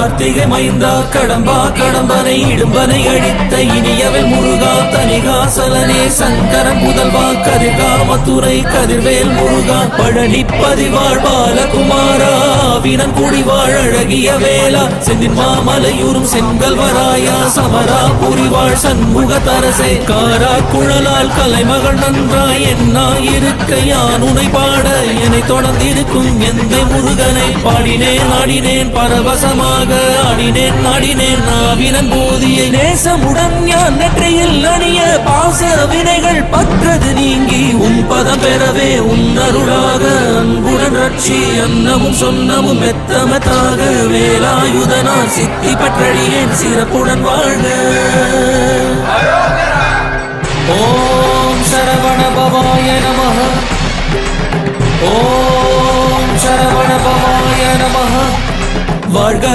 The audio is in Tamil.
கார்த்திகை மைந்தா கடம்பா கடம்பனை இடும்பனை அழித்த இனியவள் முருகா தனிகாசலனே சங்கரன் முதல்வா கதிர்காமத்துறை கதிர்வேல் முருகா பழனி பதிவாழ் பாலகுமாரா வினன் குடிவாழ் அழகிய வேளா செந்தின் மாமலையூரும் செங்கல்வராயா சமரா புரிவாழ் சண்முக தரசே காரா குழலால் கலைமகள் நன்றாய் என்னாயிருக்க யான் உனை பாட என்னை தொடர்ந்திருக்கும் எந்த முருகனை பாடினேன் ஆடினேன் பரவசமாக ஆடினேன் நாடினேன் நாவினன் போதியை நேசமுடன் யான் நெற்றியில் அணிய பாச வினைகள் பற்றது நீங்கி உன் பதம் பெறவே உன் அருளாக அன்புடன் ரட்சி அன்னமும் சொன்னமும் மெத்தமத்தாக வேலாயுதனார் சித்தி பற்றழியேன் சிறப்புடன் வாழ்க. ஓம் சரவண பவாய நமஹ. ஓம் சரவண பவாய நமஹ. வாழ்க.